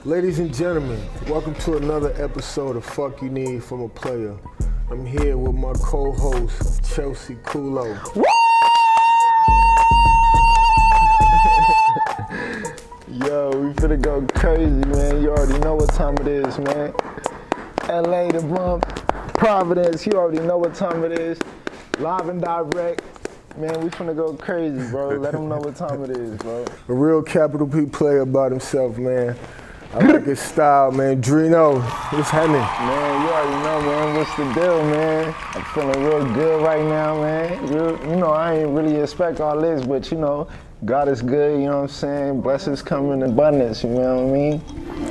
Ladies and gentlemen, welcome to another episode of Fuck You Need from a Player. I'm here with my co-host, Chelsea Kulo. Yo, we finna go crazy, man. You already know what time it is, man. LA, the bump, Providence, you already know what time it is. Live and direct. Man, we finna go crazy, bro. Let them know what time it is, bro. A real capital P player about himself, man. I like his style, man. Drino, what's happening? Man, you already know, man. What's the deal, man? I'm feeling real good right now, man. You know, I ain't really expect all this, but you know, God is good, you know what I'm saying? Blessings come in abundance, you know what I mean?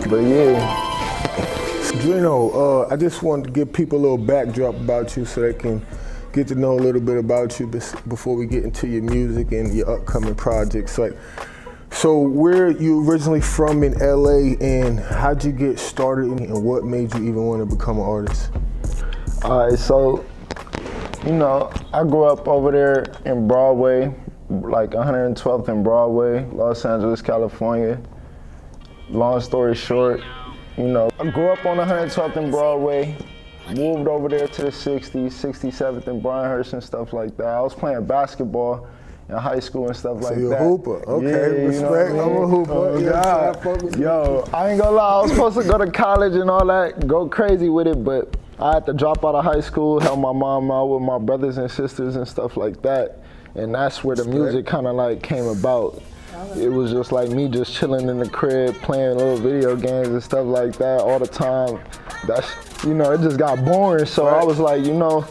But yeah. Drino, I just wanted to give people a little backdrop about you so they can get to know a little bit about you before we get into your music and your upcoming projects. So where you originally from in LA, and how'd you get started, and what made you even want to become an artist? All right, so, you know, I grew up over there in Broadway, like 112th and Broadway, Los Angeles, California. Long story short, you know, I grew up on 112th and Broadway, moved over there to the 60s, 67th and Bryanhurst and stuff like that. I was playing basketball in high school and stuff like that. So you're a hooper, okay, yeah, respect, you know what I mean? I'm a hooper. Yo, I ain't gonna lie, I was supposed to go to college and all that, go crazy with it, but I had to drop out of high school, help my mom out with my brothers and sisters and stuff like that. And that's where the music kind of like came about. It was just like me just chilling in the crib, playing little video games and stuff like that all the time. That's, you know, it just got boring. So I was like, you know,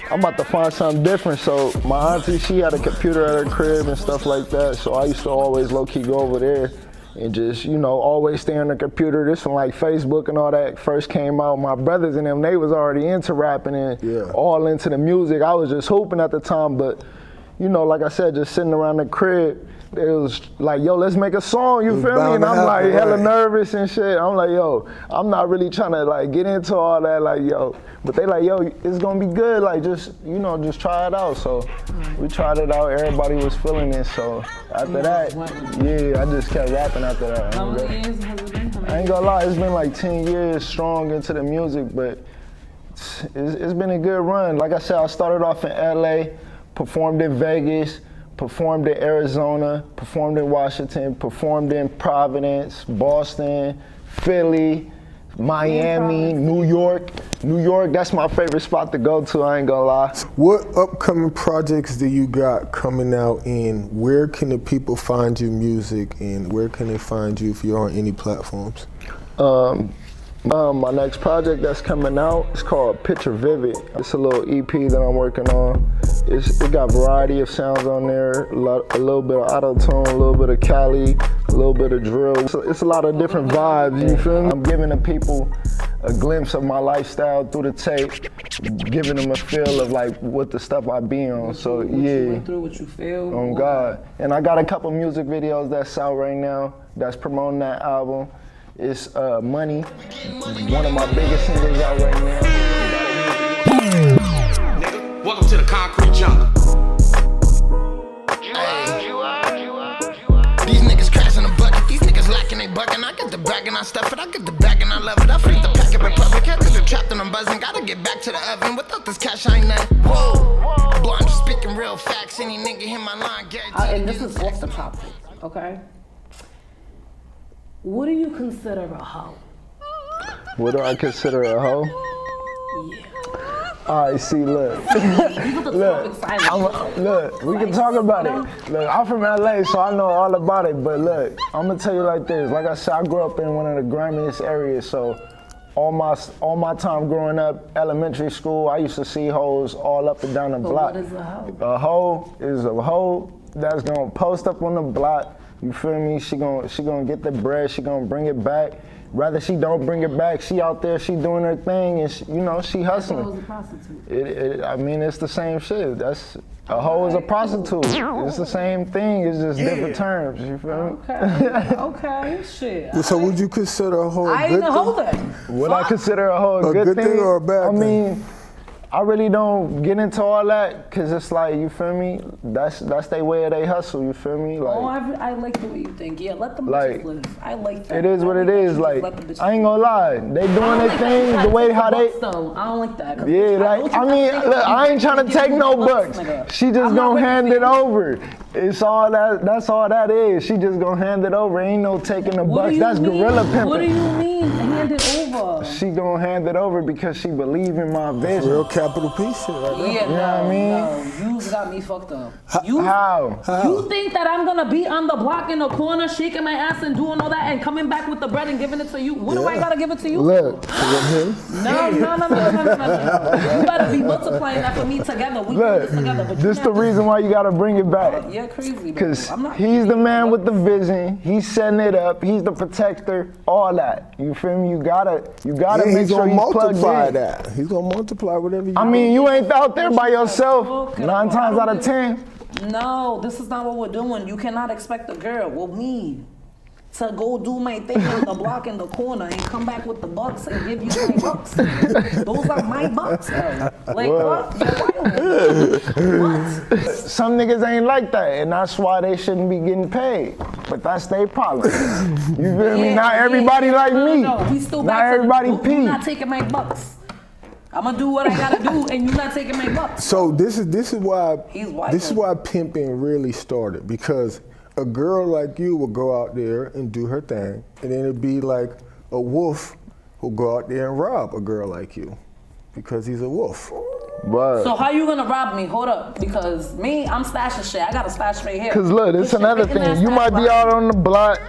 I'm about to find something different. So my auntie, she had a computer at her crib and stuff like that. So I used to always low-key go over there and just, you know, always stay on the computer. This one, like Facebook and all that first came out. My brothers and them, they was already into rapping and all into the music. I was just hooping at the time, but you know, like I said, just sitting around the crib, it was like, yo, let's make a song, you feel me? And I'm like hella nervous and shit. I'm like, yo, I'm not really trying to like get into all that, like, yo. But they like, yo, it's gonna be good, like just, you know, just try it out. So we tried it out, everybody was feeling it. So after that, yeah, I just kept rapping after that. How many years has it been? I ain't gonna lie, it's been like 10 years strong into the music, but it's been a good run. Like I said, I started off in LA, performed in Vegas, performed in Arizona, performed in Washington, performed in Providence, Boston, Philly, Miami, New York. New York, that's my favorite spot to go to, I ain't gonna lie. What upcoming projects do you got coming out, and where can the people find your music, and where can they find you if you're on any platforms? My next project that's coming out is called Picture Vivid. It's a little EP that I'm working on. It got a variety of sounds on there, a little bit of auto-tune, a little bit of Cali, a little bit of drill. It's a lot of different vibes, you feel me? I'm giving the people a glimpse of my lifestyle through the tape, giving them a feel of like what the stuff I be on, so yeah. What you went through, what you feel. On God. And I got a couple music videos that's out right now that's promoting that album. It's Money, one of my biggest singles out right now. Nigga, welcome to the concrete jungle. These niggas crashing the bucket, these niggas lacking they bucket. I get the bag and I stuff it, I get the bag and I love it. I freak the pack up in public, cats are trapped and I'm buzzing. Gotta get back to the oven, without this cash I ain't nothing. Whoa, boy, I'm just speaking real facts. Any nigga hit my line, guaranteed. And this is off the topic, okay? What do you consider a hoe? What do I consider a hoe? Yeah. All right, see, look. Look, we can talk about it. Look, I'm from LA, so I know all about it, but look, I'm gonna tell you like this. Like I said, I grew up in one of the grimiest areas, so all my time growing up, elementary school, I used to see hoes all up and down the block. What is a hoe? A hoe is a hoe that's gonna post up on the block. You feel me? She gonna get the bread. She gonna bring it back. Rather she don't bring it back, she out there, she doing her thing, and you know, she hustling. A hoe is a prostitute. I mean, it's the same shit. A hoe is a prostitute. It's the same thing. It's just different terms. You feel me? Okay, shit. So would you consider a hoe a good thing? I ain't a hoe then. Would I consider a hoe a good thing or a bad thing? I mean, I really don't get into all that, cause it's like, you feel me? That's their way of they hustle, you feel me? Like, I like the way you think. Yeah, let them like, bitches live. I like that. it is what it is. Like, I ain't gonna lie, they doing I their thing the way how they. I don't like that. 'Cause Yeah, like, I mean, look, I ain't trying to take no bucks. She just gonna hand it over. It's all that. That's all that is. She just gonna hand it over. Ain't no taking the bucks. That's gorilla pimping. What do you mean, hand it over? She gonna hand it over because she believe in my vision. Real capital P shit right there. Yeah, You know what I mean? No, you got me fucked up. How? You think that I'm gonna be on the block in the corner shaking my ass and doing all that and coming back with the bread and giving it to you? When do I gotta give it to you? Look. No. You gotta be multiplying that for me together. We do this together. But This the reason why you gotta bring it back. You're crazy, Cause I'm not he's the man with the vision. He's setting it up. He's the protector. All that. You feel me? You gotta make He's sure gonna he's plugged multiply in. that. He's gonna multiply whatever you I mean, you ain't out there by yourself 9 times out of 10. No, this is not what we're doing. You cannot expect a girl, well, me, to go do my thing on the block in the corner and come back with the bucks and give you my bucks. Those are my bucks, bro. Like, what? Some niggas ain't like that, and that's why they shouldn't be getting paid. But that's their problem. You feel me? Not everybody like me. No, we still Not back everybody to the, P. you're not taking my bucks. I'm gonna do what I gotta do, and you're not taking my bucks. So this is why He's white. this is why pimping really started, because a girl like you will go out there and do her thing, and then it'd be like a wolf who'll go out there and rob a girl like you because he's a wolf. But So how you gonna rob me? Hold up, because me, I'm stashing shit. I got a stash right here. Cause look, it's Put another shit right in thing. that You stash might be box. out on the block.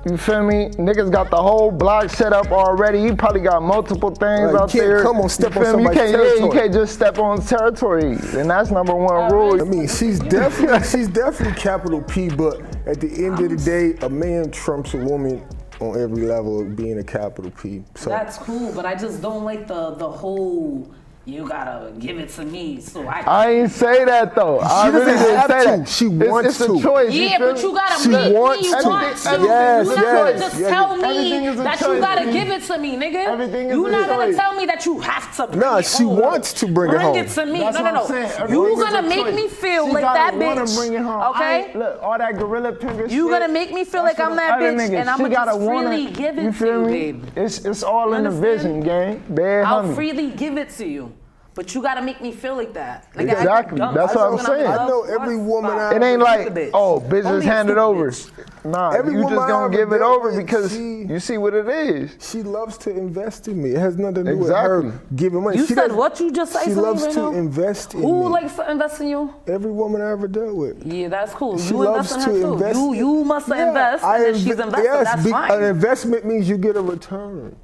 You feel me? Niggas got the whole block set up already. You probably got multiple things Like, out you can't there. come on, step You on feel me? somebody's You territory. can't just step on territory. And that's number one rule. I mean, she's definitely capital P, but at the end of the day, a man trumps a woman on every level of being a capital P. So That's cool, but I just don't like the whole. You gotta give it to me, so I ain't say that though. I really doesn't didn't have say to. that. She It's wants a to. choice. Yeah, feel but me? you gotta She make wants me to. want to. Yes, You're not yes, gonna just yes. tell Everything me is a that choice, you gotta B. give it to me, nigga. Everything is You're a not gonna choice. tell me that you have to bring Nah, it she home. wants to bring it home. Bring it to me. That's No. what I'm saying. You Everything's gonna a make choice. me feel She like gotta that wanna bitch. Bring it home. Okay? Look, all that gorilla pimping You shit, gonna make me feel that's like I'm for that other bitch, niggas. and I'm She gonna gotta just wanna, freely give it you to feel you, me? babe. It's all in the understand? vision, gang. Bad I'll homie. freely give it to you. But you gotta make me feel like that. Like, Exactly. That's what I'm saying. I know every woman It ain't like, oh, bitch Only just a hand it stupid over. bitch. Nah, Every you woman just I gonna ever give it dealt over with, because you see what it is. She loves to invest in me. It has nothing to do Exactly. with her giving money. You She said doesn't- what you just said She to me loves right to now? invest in Who me. likes to invest in you? Every woman I ever dealt with. Yeah, that's cool. She You loves invest in her to too. invest. You must invest, and then she's invested. Yes, That's fine. an investment means you get a return.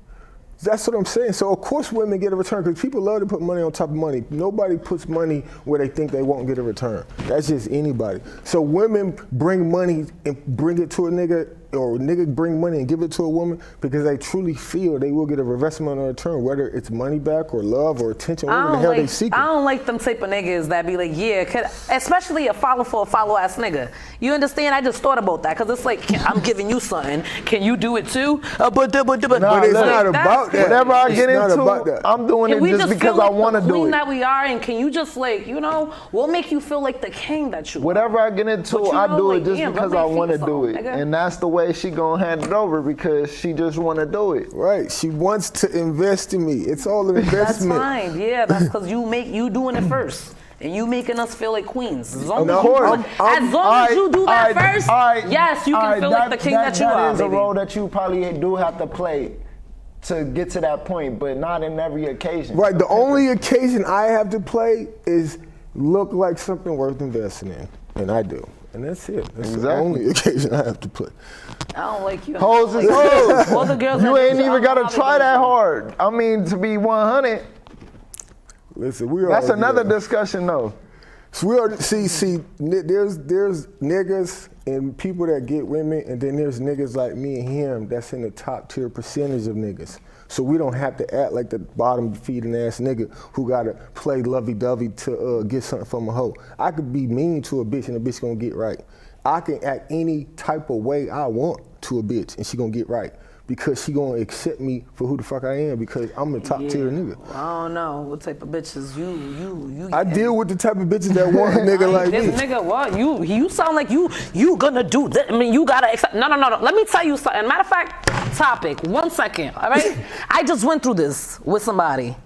That's what I'm saying. So of course women get a return because people love to put money on top of money. Nobody puts money where they think they won't get a return. That's just anybody. So women bring money and bring it to a nigga, or a nigga bring money and give it to a woman because they truly feel they will get a investment on a return, whether it's money back or love or attention, whatever the hell they seeking. I don't like them type of niggas that be like, yeah, especially a follow for a follow ass nigga. You understand? I just thought about that because it's like, I'm giving you something. Can you do it too? But But it's not about that. Whatever I get It's not about into, that. I'm doing Can it we just just because feel I like want to the do queen it. that we are, and can you just like, we'll make you feel like the king that you are. Whatever I get into, But you I know, do like, it just damn, because rub I my want to feet do on, it. nigga. And that's the way she gonna hand it over because she just want to do it. Right. She wants to invest in me. It's all an That's investment. fine. Yeah, that's because you doing it first. And you making us feel like queens. As long, Of as, you, course. as, long as you do that first, yes, you can feel like the king that you are, That is a baby. role that you probably do have to play to get to that point, but not in every occasion. Right. The only occasion I have to play is look like something worth investing in, and I do. And that's it. That's the Exactly. only occasion I have to play. I don't like you. Hoes is hoes. All the girls You that ain't do even shit, I gotta know how try they do that it. hard. I mean, to be 100, Listen, we that's all another good. discussion though. So we already there's niggas and people that get women, and then there's niggas like me and him that's in the top tier percentage of niggas. So we don't have to act like the bottom feeding ass nigga who gotta play lovey-dovey to get something from a hoe. I could be mean to a bitch and a bitch gonna get right. I can act any type of way I want to a bitch and she gonna get right. because she gonna accept me for who the fuck I am because I'm a top tier nigga. I don't know what type of bitches you. I deal with the type of bitches that want a nigga like this me. nigga, what? You sound like you gonna do that. I mean, you gotta accept. No. Let me tell you something. Matter of fact, topic. 1 second. All right. I just went through this with somebody.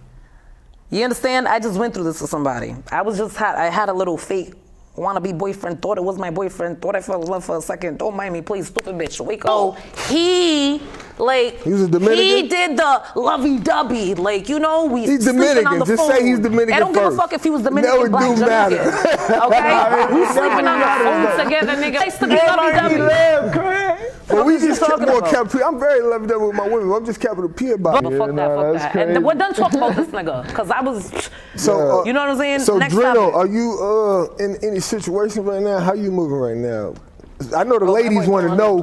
You understand? I just went through this with somebody. I had a little fake wannabe boyfriend, thought it was my boyfriend, thought I fell in love for a second. Don't mind me, please, stupid bitch. Wake up. Oh, he was a Dominican? He did the lovey-dovey, he's Dominican. Just phone. Say he's Dominican. I don't give a fuck if he was Dominican. No, it do matter. Okay, we sleeping on the phone together, nigga. Nice to be lovey-dovey. But we just kept more capital P. I'm very lovey-dovey with my women. I'm just capital P about it. Fuck that. And we're done talking about this nigga, cause I was. So you know what I'm saying? So Next Drino, topic. are you in any situation right now? How you moving right now? I know the ladies want to know.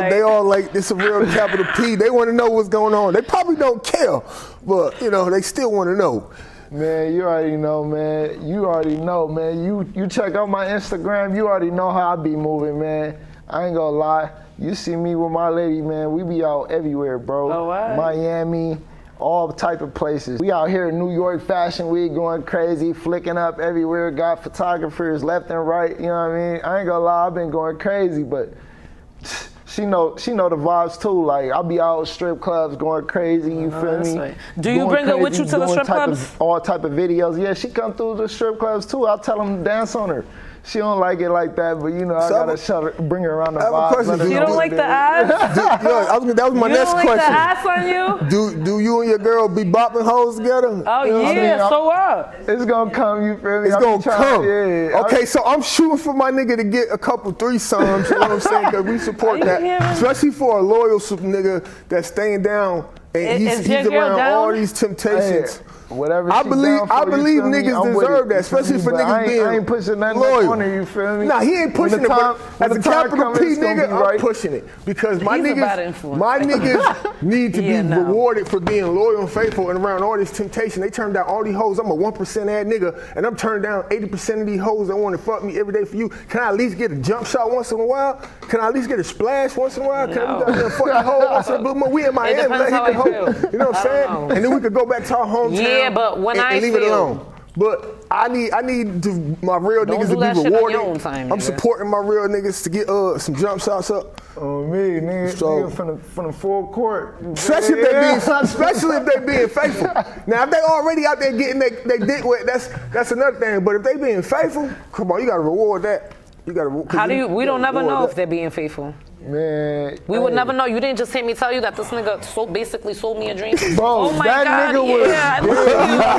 They all like this a real capital P. They want to know what's going on. They probably don't care, but they still want to know. Man, you already know, man. You check out my Instagram. You already know how I be moving, man. I ain't gonna lie. You see me with my lady, man. We be out everywhere, bro. Oh, what? Miami, all type of places. We out here in New York Fashion Week going crazy, flicking up everywhere. Got photographers left and right. You know what I mean? I ain't gonna lie, I've been going crazy, but she know the vibes too. Like I be out strip clubs going crazy. You feel me? Right. Do you bring her with you to the strip clubs? All type of videos. Yeah, she come through the strip clubs too. I'll tell them to dance on her. She don't like it like that, but I gotta bring her around the vibe. You don't like the ass? That was my next question. You don't like the ass on you? Do you and your girl be bopping hoes together? Oh yeah, so what? It's gonna come, you feel me? It's gonna come. Yeah. Okay, so I'm shooting for my nigga to get a couple threesomes, you know what I'm saying? Because we support that. Especially for a loyal nigga that's staying down and he's around all these temptations. Hey. Whatever I believe niggas deserve that, especially for niggas being I ain't pushing nothing loyal. on her, you feel me? Nah, he ain't pushing it, but as a capital P nigga, I'm pushing it. Because my niggas need to be rewarded for being loyal and faithful and around all this temptation. They turned down all these hoes. I'm a 1% ass nigga, and I'm turning down 80% of these hoes that want to fuck me every day for you. Can I at least get a jump shot once in a while? Can I at least get a splash once in a while? Can we go there and fuck the hoe once in a while? We in Miami, let hit the hoe. You know what I'm saying? And then we could go back to our hometown. Yeah, but when I leave it alone. But I need my real niggas to be rewarded. I'm supporting my real niggas to get some jump shots up. Oh me, nigga from the full court. Especially if they being faithful. Now if they already out there getting they dick wet, that's another thing. But if they being faithful, come on, you gotta reward that. We don't never know if they're being faithful. Man, we would never know. You didn't just hear me tell you that this nigga basically sold me a dream. Bro, oh my that God, nigga was. Yeah,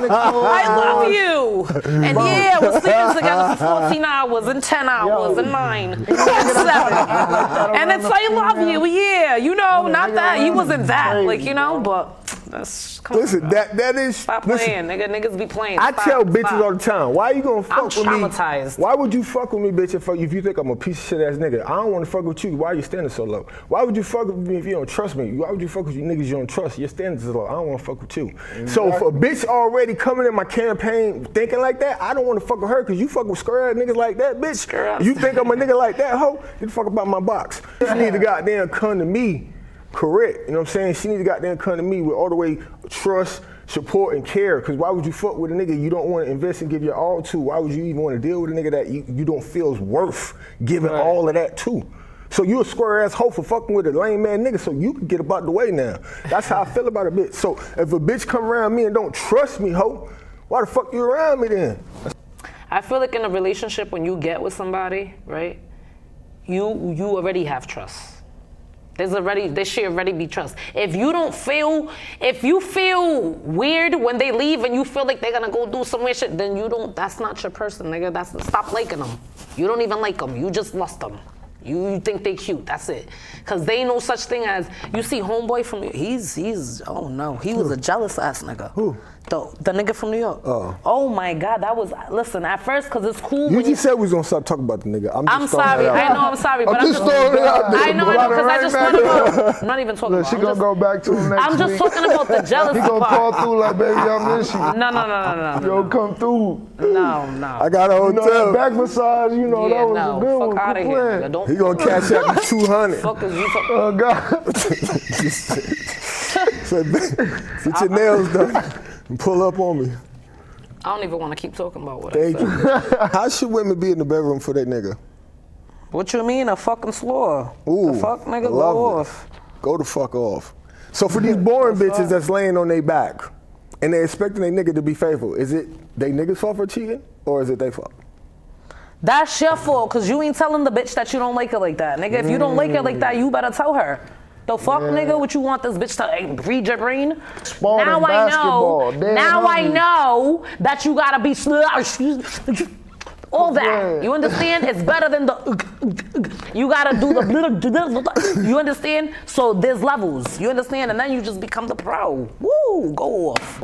I love you. And yeah, we're sleeping together for 14 hours and 10 hours and 9 and 7. And it's I love you. Yeah, not that he wasn't that, but. Listen, that is. Stop playing, nigga. Niggas be playing. I tell bitches all the time, why you gonna fuck with me? I'm traumatized. Why would you fuck with me, bitch, if you think I'm a piece of shit ass nigga? I don't want to fuck with you. Why are you standing so low? Why would you fuck with me if you don't trust me? Why would you fuck with you niggas you don't trust? Your standards are low. I don't want to fuck with you. Exactly. So if a bitch already coming in my campaign thinking like that, I don't want to fuck with her because you fuck with square ass niggas like that, bitch. You think I'm a nigga like that, hoe? Get the fuck about my box. You need to goddamn come to me. Correct, you know what I'm saying? She need to goddamn come to me with all the way trust, support, and care. Because why would you fuck with a nigga you don't want to invest and give your all to? Why would you even want to deal with a nigga that you don't feel is worth giving all of that to? So you a square ass hoe for fucking with a lame man nigga, so you can get about the way now. That's how I feel about a bitch. So if a bitch come around me and don't trust me, hoe, why the fuck you around me then? I feel like in a relationship when you get with somebody, right? You already have trust. There should already be trust. If you feel weird when they leave and you feel like they're gonna go do some weird shit, then that's not your person, nigga. Stop liking them. You don't even like them. You just lust them. You think they cute, that's it. Cause they know such thing as, you see homeboy from, he was a jealous ass nigga. Who? The nigga from New York. Oh my God, listen, at first, cause it's cool. You just said we was gonna stop talking about the nigga. I'm sorry, I know I'm sorry, but I'm just throwing it out there. I know, cause I just want to know. I'm not even talking about She gonna go back to him next week. I'm just talking about the jealousy part. He gonna call through like, baby, I miss you. No. Yo, come through. No. I got a hotel. That back massage, that was a good one. Fuck out of here. Don't He gonna cash out the 200. Fuck is you talking? Oh God. So, get your nails done and pull up on me. I don't even want to keep talking about what I Thank said. you. How should women be in the bedroom for that nigga? What you mean, a fucking slur? Ooh, The fuck, nigga, love go it. off. Go the fuck off. So for these boring bitches that's laying on their back and they expecting their nigga to be faithful, is it they niggas fault for cheating or is it their fault? That's your fault, cause you ain't telling the bitch that you don't like her like that, nigga. If you don't like her like that, you better tell her. The fuck, nigga, what you want this bitch to read your brain? Sport Now and I basketball. know. Damn, Now I homie. know that you gotta be all that. Yeah. You understand? It's better than the. You gotta do the. You understand? So there's levels. You understand? And then you just become the pro. Woo, go off.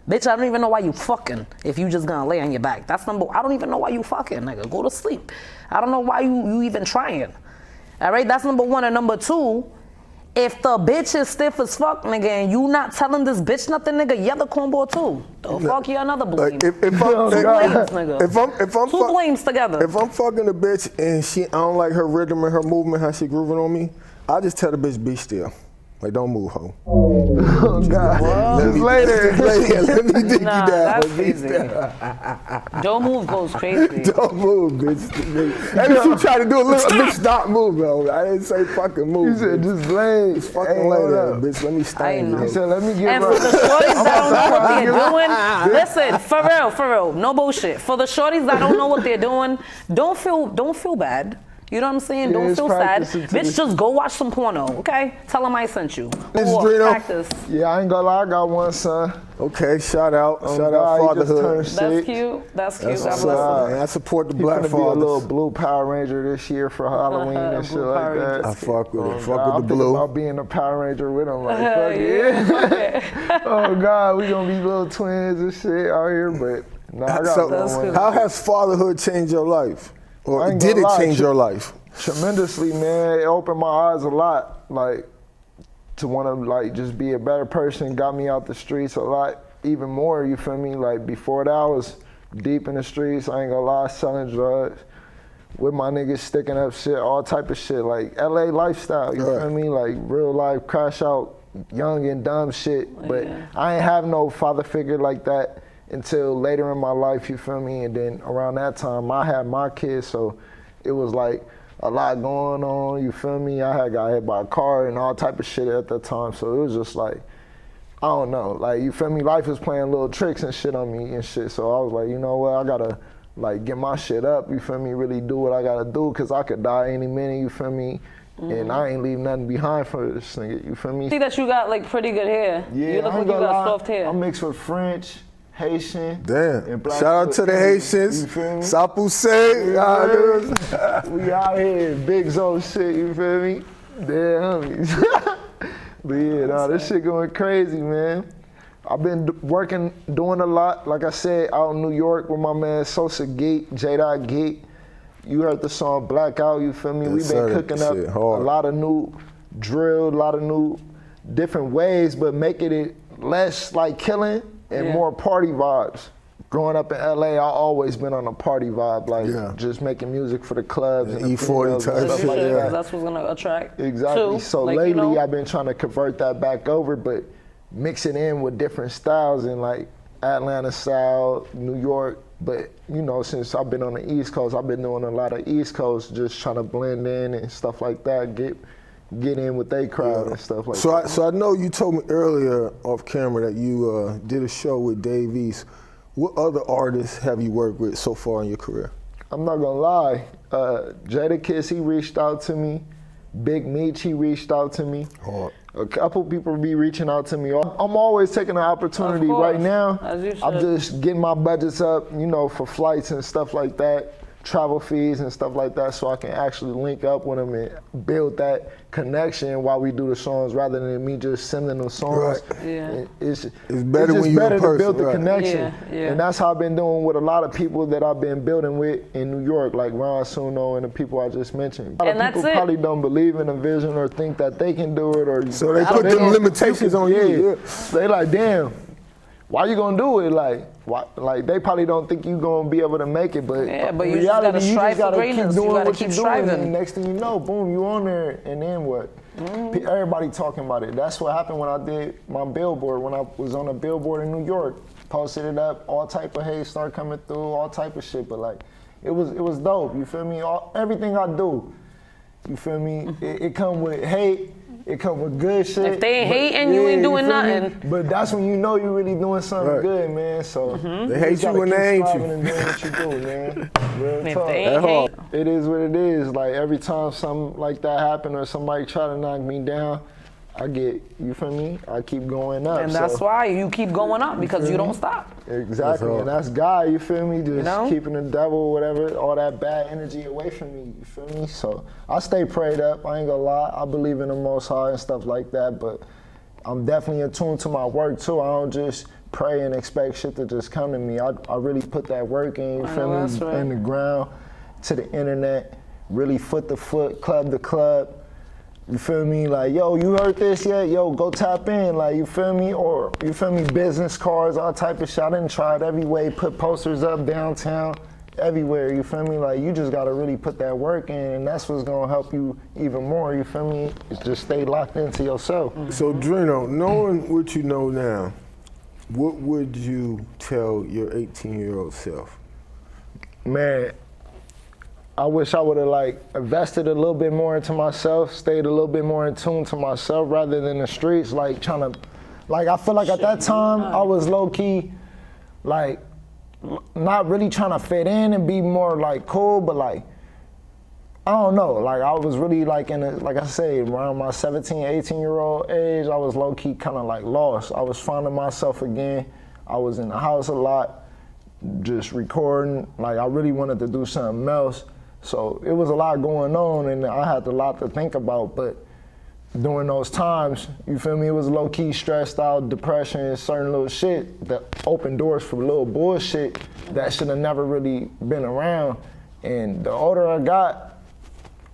Bitch, I don't even know why you fucking if you just gonna lay on your back. That's number. I don't even know why you fucking, nigga. Go to sleep. I don't know why you even trying. All right, that's number one. And number two, if the bitch is stiff as fuck, nigga, and you not telling this bitch nothing, nigga, you're the cornball too. The fuck you another blame. Like if I'm, Two blames, nigga. if I'm Two blames together. If I'm fucking a bitch and I don't like her rhythm and her movement, how she grooving on me, I just tell the bitch be still. Like don't move, ho. Oh God. Just lay there. Just lay there. Let me dig you Nah, down. that's Be easy. still. Don't move goes crazy. Don't move, bitch. Every time you try to do a little, bitch, stop moving. Ho. I didn't say fucking move. He said bitch. just lay. Just fucking Hey, lay hold there, up. bitch. Let me I stand know. you. He said let me get And for right. the shorties that don't know what they're doing, listen, for real, no bullshit. For the shorties that don't know what they're doing, don't feel bad. You know what I'm saying? Yeah, Don't it's feel sad. practicing too. Bitch, just go watch some porno, okay? Tell them I sent you. This is Or Drino. practice. Yeah, I ain't gonna lie, I got one son. Okay, shout out. Oh, Shout God, out he just fatherhood. turned That's 6. cute. That's cute. That's God what's bless up, him. man. I support the He black gonna be a little fathers. blue Power Ranger this year for Halloween and shit Blue like Power that. Rangers. I fuck with it. Oh, Fuck God, I'm with the thinking blue. about being a Power Ranger with him. Like, fuck yeah. Oh God, we gonna be little twins and shit out here, but no, I got So, one. how has fatherhood changed your life? I Or ain't did gonna it lie, change your life? Tremendously, man. It opened my eyes a lot, like to want to like just be a better person. Got me out the streets a lot, even more. You feel me? Like before that, I was deep in the streets. I ain't gonna lie, selling drugs with my niggas, sticking up shit, all type of shit, like LA lifestyle. You Right. feel me? Like real life, crash out, young and dumb shit. But Yeah. I ain't have no father figure like that until later in my life. You feel me? And then around that time, I had my kids, so it was like a lot going on, you feel me? I had got hit by a car and all type of shit at that time, so it was just like, I don't know, like, you feel me? Life was playing little tricks and shit on me and shit, so I was like, you know what, I gotta, like, get my shit up, you feel me? Really do what I gotta do, because I could die any minute, you feel me? And I ain't leave nothing behind for this nigga, you feel me? See that you got like pretty good hair. Yeah, You look I like ain't you gonna got lie, soft hair. I'm mixed with French, Haitian, Damn. and Black. Shout out to the Haitians. You feel me? Sapuse. We out here, big Zo shit, you feel me? Damn homies. But yeah, nah, this shit going crazy, man. I've been working, doing a lot, like I said, out in New York with my man Sosa Geek, J. Geek. You heard the song Blackout, you feel me? Yes, We've sir, been that cooking up shit a hard. lot of new drill, a lot of new different ways, but making it less like killing and Yeah. more party vibes. Growing up in LA, I always been on a party vibe, like Yeah. just making music for the clubs and the E40 females and type stuff shit, like yeah. that. That's what's gonna attract. Exactly. Too. So Like, lately, you know, I've been trying to convert that back over, but mix it in with different styles and like Atlanta style, New York. But you know, since I've been on the East Coast, I've been doing a lot of East Coast, just trying to blend in and stuff like that. Get in with they crowd and stuff like that. So I know you told me earlier off camera that you did a show with Dave East. What other artists have you worked with so far in your career? I'm not gonna lie, Jadakiss, he reached out to me. Big Meech, he reached out to me. Hard. A couple people be reaching out to me. I'm always taking an opportunity. Of course, Right now, as you I'm should. just getting my budgets up, you know, for flights and stuff like that, travel fees and stuff like that, so I can actually link up with them and build that connection while we do the songs, rather than me just sending them songs. Right. Yeah. It's better just when you in better to person, build the right. connection. Yeah, yeah. And that's how I've been doing with a lot of people that I've been building with in New York, like Ron Suno and the people I just mentioned. A lot And of that's people it. probably don't believe in a vision or think that they can do it, or So they put them limitations on you. Yeah. They like, damn, why you gonna do it? Like, why, like they probably don't think you gonna be able to make it, but Yeah, but in you just gotta reality, strive for keep greatness. doing You gotta what keep you're doing, striving. and next thing you know, boom, you on there, and then what? Everybody talking about it. That's what happened when I did my billboard. When I was on a billboard in New York, posted it up, all type of hate started coming through, all type of shit. But like, it was dope. You feel me? Everything I do, you feel me? It come with hate. It come with good shit. If they ain't hating, you ain't doing feel me? nothing. But that's when you know you're really doing something Right. good, man. So They hate you when they ain't you. And doing what you do, man. Real If talk. they ain't hate, It is what it is. Like every time something like that happen or somebody try to knock me down, I get, you feel me? I keep going up. and that's so. why you keep going up because you feel don't me? stop. Exactly, hard. and that's God, you feel me? Just know? keeping the devil, whatever, all that bad energy away from me, you feel me? So I stay prayed up, I ain't gonna lie. I believe in the Most High and stuff like that, but I'm definitely attuned to my work too. I don't just pray and expect shit to just come to me. I really put that work in, you I feel know me? that's right. In the ground, to the internet, really foot to foot, club to club. You feel me? Like, yo, you heard this yet? Yo, go tap in. Like, you feel me? Or, you feel me? Business cards, all type of shit. I done tried every way, put posters up downtown, everywhere. You feel me? Like, you just gotta really put that work in, and that's what's gonna help you even more. You feel me? It's just stay locked into yourself. So Drino, knowing what you know now, what would you tell your 18-year-old self? Man, I wish I would have like invested a little bit more into myself, stayed a little bit more in tune to myself rather than the streets, like trying to, like I feel like at that time I was low key, like not really trying to fit in and be more like cool, but like, I don't know, like I was really like in a, like I say, around my 17, 18-year-old age, I was low key kind of like lost. I was finding myself again. I was in the house a lot, just recording. Like I really wanted to do something else. So it was a lot going on and I had a lot to think about, but during those times, you feel me, it was low-key stressed out, depression, and certain little shit that opened doors for little bullshit that should have never really been around. And the older I got,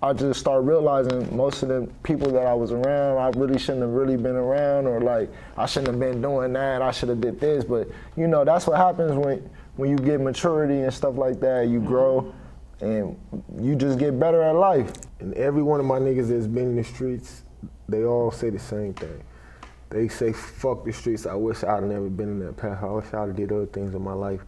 I just started realizing most of the people that I was around, I really shouldn't have really been around, or like, I shouldn't have been doing that, I should have did this. But you know, that's what happens when you get maturity and stuff like that, you grow. And you just get better at life. And every one of my niggas that's been in the streets, they all say the same thing. They say, fuck the streets, I wish I'd never been in that path. I wish I'd have did other things in my life.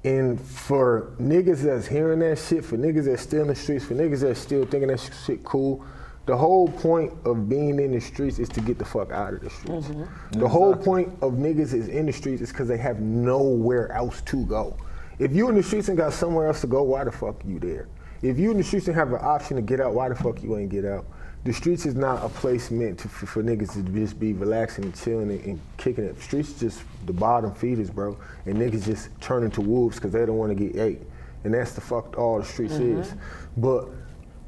And for niggas that's hearing that shit, for niggas that's still in the streets, for niggas that's still thinking that shit cool, the whole point of being in the streets is to get the fuck out of the streets. The whole point of niggas is in the streets is because they have nowhere else to go. If you in the streets and got somewhere else to go, why the fuck you there? If you in the streets and have an option to get out, why the fuck you ain't get out? The streets is not a place meant for niggas to just be relaxing and chilling and kicking it. Streets just the bottom feeders, bro. And niggas just turn into wolves because they don't want to get ate. And that's the fuck all the streets is. But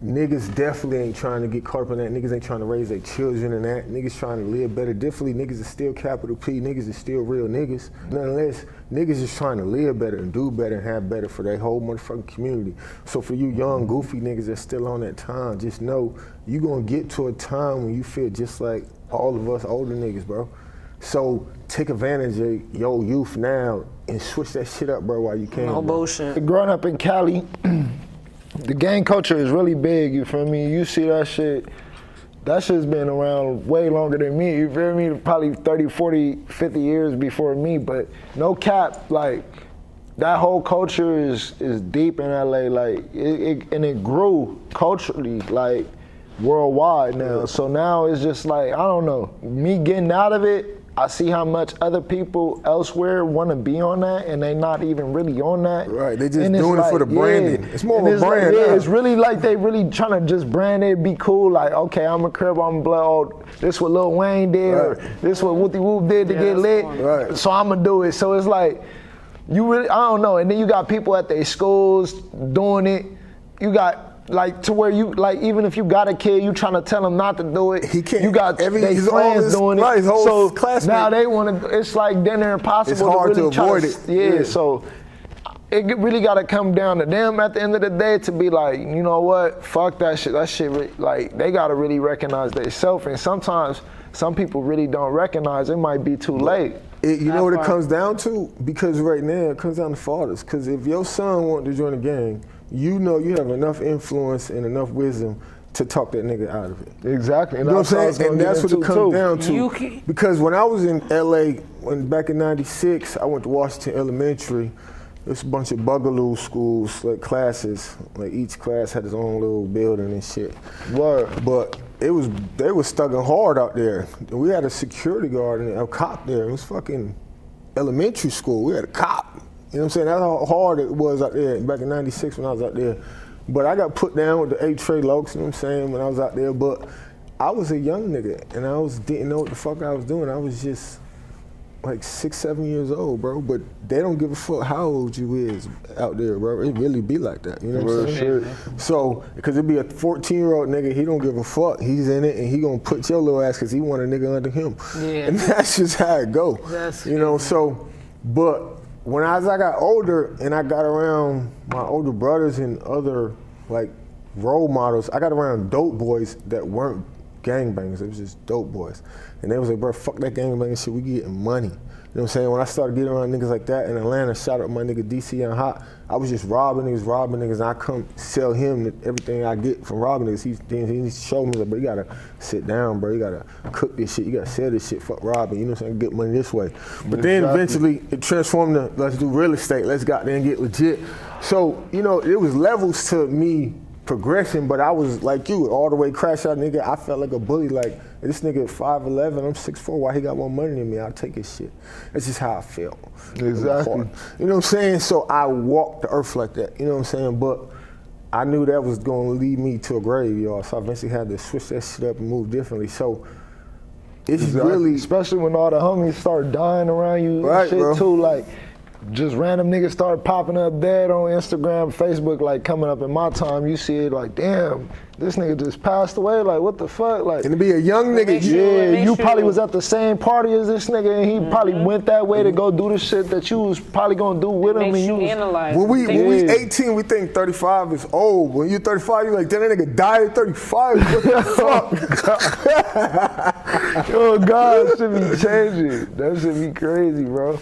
niggas definitely ain't trying to get caught up in that. Niggas ain't trying to raise their children in that. Niggas trying to live better differently. Niggas is still capital P. Niggas is still real niggas. Nonetheless, niggas is trying to live better and do better and have better for their whole motherfucking community. So for you young, goofy niggas that's still on that time, just know you gonna get to a time when you feel just like all of us older niggas, bro. So take advantage of your youth now and switch that shit up, bro, while you can. No bro. bullshit. Growing up in Cali, the gang culture is really big, you feel me? You see that shit's been around way longer than me, you feel me? Probably 30, 40, 50 years before me, but no cap, like, that whole culture is deep in LA, like, it grew culturally, like, worldwide now. So now it's just like, I don't know, me getting out of it, I see how much other people elsewhere want to be on that, and they not even really on that. Right, they just And it's doing it for the branding. Yeah. It's more And of a it's like, brand yeah, now. it's really like they really trying to just brand it, be cool. Like, okay, I'm a crib, I'm a blood. Oh, this what Lil Wayne did, or this what Whoopty Whoop did to get lit. Right. So I'm gonna do it. So it's like, you really, I don't know. And then you got people at their schools doing it. You got, like, to where you, like, even if you got a kid, you trying to tell him not to do it. He can't. You got their his friends doing right, his it. whole So classmate. now they want to, it's like then they're impossible It's hard to really to try avoid to, it. Yeah, Yeah. so it really got to come down to them at the end of the day to be like, you know what, fuck that shit. That shit, like, they got to really recognize themselves. And sometimes some people really don't recognize it might be too late. You know what it comes down to? Because right now it comes down to fathers. Because if your son wanted to join a gang, you know you have enough influence and enough wisdom to talk that nigga out of it. Exactly. You know what I'm saying? And that's what it comes down to. Because when I was in LA, back in '96, I went to Washington Elementary. There's a bunch of Bugaloo schools, like classes. Like each class had its own little building and shit. Word. But they was stugging hard out there. We had a security guard and a cop there. It was fucking elementary school. We had a cop. You know what I'm saying? That's how hard it was out there back in '96 when I was out there. But I got put down with the 8 Trey Lokes, you know what I'm saying, when I was out there. But I was a young nigga and didn't know what the fuck I was doing. I was just like 6, 7 years old, bro. But they don't give a fuck how old you is out there, bro. It really be like that, you know what I'm saying? So, because it'd be a 14-year-old nigga, he don't give a fuck. He's in it and he gonna put your little ass because he want a nigga under him. Yeah. And that's just how it go. That's you know, so, but when I got older and I got around my older brothers and other like role models, I got around dope boys that weren't gangbangers. It was just dope boys. And they was like, bro, fuck that gangbanging shit, we getting money. You know what I'm saying? When I started getting around niggas like that in Atlanta, shout out my nigga DC and Hot, I was just robbing niggas, and I come sell him everything I get from robbing niggas. He showed me, like, bro, you gotta sit down, bro, you gotta cook this shit, you gotta sell this shit, fuck robbing, you know what I'm saying, get money this way. But then eventually it transformed to, let's do real estate, let's go out there and get legit. So, you know, it was levels to me progression, but I was like you, all the way crash out nigga. I felt like a bully, like this nigga 5'11", I'm 6'4", why he got more money than me? I'll take his shit. That's just how I felt. Exactly. You know what I'm saying? So I walked the earth like that, you know what I'm saying? But I knew that was gonna lead me to a grave, y'all. So I eventually had to switch that shit up and move differently. So it's really, especially when all the homies start dying around you and shit, bro. Too, like just random niggas start popping up dead on Instagram, Facebook, like coming up in my time, you see it like, damn, this nigga just passed away, like what the fuck? Like, and to be a young nigga, you probably was at the same party as this nigga and he probably went that way to go do the shit that you was probably gonna do with him. And you analyze. When we 18, we think 35 is old. When you're 35, you're like, damn, that nigga died at 35, what the fuck? Oh God, shit be changing. That shit be crazy, bro.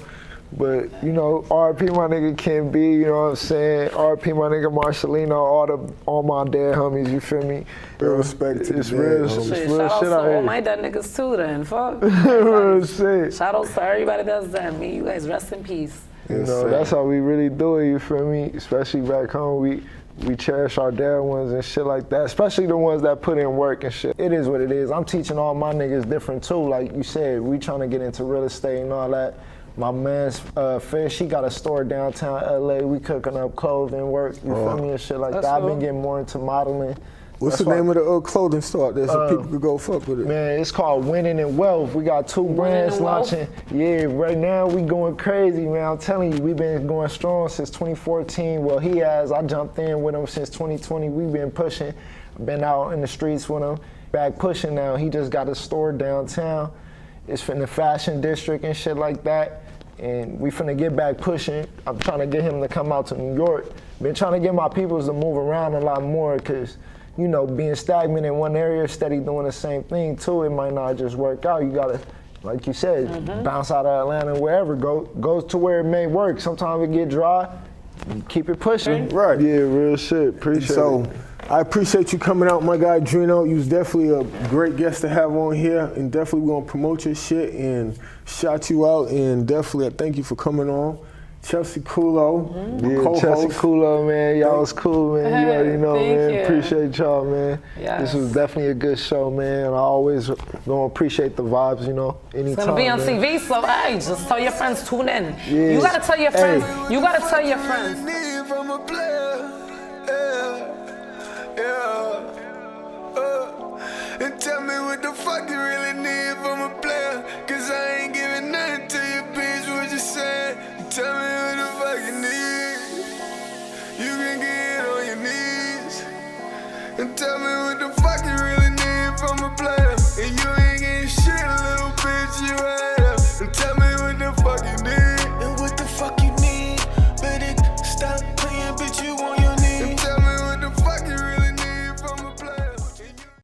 But, you know, R.I.P. my nigga Ken B, you know what I'm saying? R.I.P. my nigga Marcelino, all my dead homies, you feel me? Real respect to it's the real, dead it's homies. real Shout shit out out to here. all my dead niggas too then, fuck. Real shit. Shout out to everybody that's dead. Me, you guys rest in peace. You know, that's how we really do it, you feel me? Especially back home, we cherish our dead ones and shit like that, especially the ones that put in work and shit. It is what it is. I'm teaching all my niggas different too. Like you said, we trying to get into real estate and all that. My man's F.A.P, she got a store downtown LA. We cooking up clothing work, you feel me, and shit like that. I've been getting more into modeling. What's the name of the clothing store out there so people could go fuck with it? Man, it's called Winning in Wealth. We got 2 brands launching. Yeah, right now we going crazy, man. I'm telling you, we've been going strong since 2014. Well, he has. I jumped in with him since 2020. We've been pushing. Been out in the streets with him. Back pushing now. He just got a store downtown. It's in the fashion district and shit like that. And we finna get back pushing. I'm trying to get him to come out to New York. Been trying to get my peoples to move around a lot more because, you know, being stagnant in one area, steady doing the same thing too, it might not just work out. You gotta, like you said, bounce out of Atlanta, wherever, go to where it may work. Sometimes it get dry, you keep it pushing. Right. Yeah, real shit, appreciate it. I appreciate you coming out, my guy Drino. You was definitely a great guest to have on here, and definitely we're gonna promote your shit and shout you out, and definitely I thank you for coming on. Chelsea Kulo, yeah, Chelsea Kulo, man, y'all was cool, man. You already know, man. You. Appreciate y'all, man. Yes. This was definitely a good show, man. I always gonna appreciate the vibes, you know. Anytime. It's gonna be on TV, so hey, just tell your friends, tune in. Yeah. You gotta tell your friends. You gotta tell your friends. And tell me what the fuck you really need from a player. Cause I ain't giving nothing to you, bitch, what you saying? Tell me what the fuck you need. You can get on your knees. And tell me what the fuck you really need from a player. And you